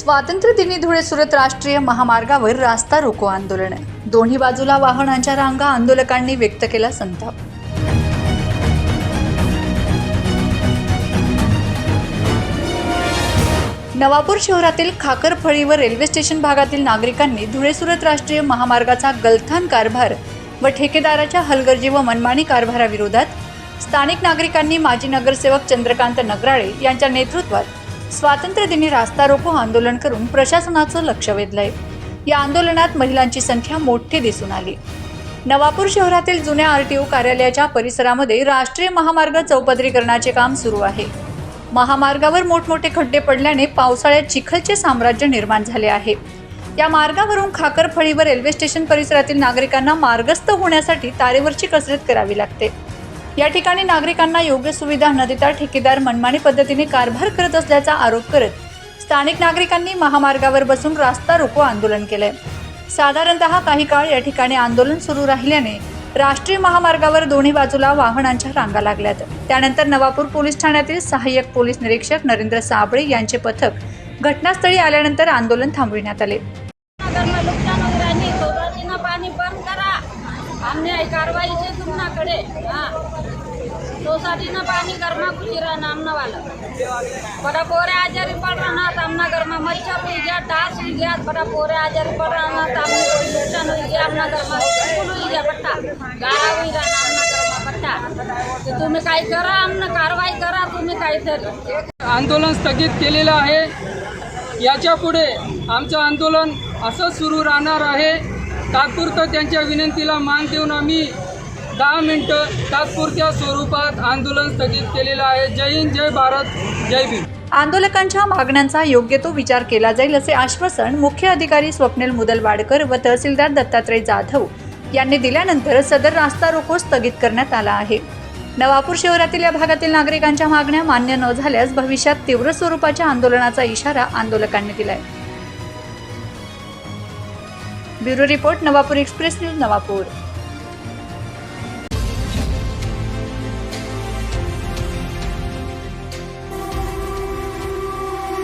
स्वातंत्र्यदिनी धुळे सुरत राष्ट्रीय महामार्गावर रास्ता रोको आंदोलन। दोन्ही बाजूला वाहनांच्या रांगा, आंदोलकांनी व्यक्त केला संताप। नवापूर शहरातील खाकरफळी व रेल्वे स्टेशन भागातील नागरिकांनी धुळे सुरत राष्ट्रीय महामार्गाचा गलथान कारभार व ठेकेदाराच्या हलगर्जी व मनमानी कारभाराविरोधात स्थानिक नागरिकांनी माजी नगरसेवक चंद्रकांत नगराळे यांच्या नेतृत्वात स्वातंत्र्यदिनी रास्ता रोको आंदोलन करून प्रशासनाचं लक्ष वेधलंय। या आंदोलनात महिलांची संख्या मोठी दिसून आली। नवापूर शहरातील जुन्या आरटीओ कार्यालयाच्या परिसरामध्ये राष्ट्रीय महामार्ग चौपदरीकरणाचे काम सुरू आहे। महामार्गावर मोठमोठे खड्डे पडल्याने पावसाळ्यात चिखलचे साम्राज्य निर्माण झाले आहे। या मार्गावरून खाकरफळी व रेल्वे स्टेशन परिसरातील नागरिकांना मार्गस्थ होण्यासाठी तारेवरची कसरत करावी लागते। या ठिकाणी नागरिकांना योग्य सुविधा न देता ठेकेदार मनमानी पद्धतीने कारभार करत असल्याचा आरोप करत स्थानिक नागरिकांनी महामार्गावर बसून रास्ता रोको आंदोलन केलंय। साधारणतः काही काळ या ठिकाणी आंदोलन सुरू राहिल्याने राष्ट्रीय महामार्गावर दोन्ही बाजूला वाहनांच्या रांगा लागल्यात। त्यानंतर नवापूर पोलीस ठाण्यातील सहाय्यक पोलीस निरीक्षक नरेंद्र साबळे यांचे पथक घटनास्थळी आल्यानंतर आंदोलन थांबविण्यात आले। सोसायटी पानी गर्मा खुशीरा नामना वाला बड़ा पोरे आजारी पड़ रहा तामना गर्मा मच्छर हुई गया, डास हुई गया, बड़ा पोरे आजारी पड़ रहा तामने कोई नुकसान हुई गया, अपना गर्मा फूल हुई गया पट्टा गारा हुई रहा नामना गर्मा पट्टा। तुम्ही काय करा, आमना कारवाई करा, तुम्ही काहीतरी। आंदोलन स्थगित केलेलं आहे। याच्या पुढे आमचं आंदोलन असं सुरू राहणार आहे। तात्पुरतं त्यांच्या विनंतीला मान देऊन आम्ही 10 मिनिटं तात्पुरत्या स्वरूपात आंदोलन स्थगित केलेलं आहे। जय हिंद, जय भारत, जय भीम। आंदोलकांच्या मागण्यांचा योग्य तो विचार केला जाईल असे आश्वासन मुख्य अधिकारी स्वप्नील मुदलवाडकर व तहसीलदार दत्तात्रय जाधव यांनी दिल्यानंतर सदर रास्ता रोको स्थगित करण्यात आला आहे। नवापूर शहरातील या भागातील नागरिकांच्या मागण्या मान्य न झाल्यास भविष्यात तीव्र स्वरूपाच्या आंदोलनाचा इशारा आंदोलकांनी दिलाय। Bureau report, Navapur express news, Navapur.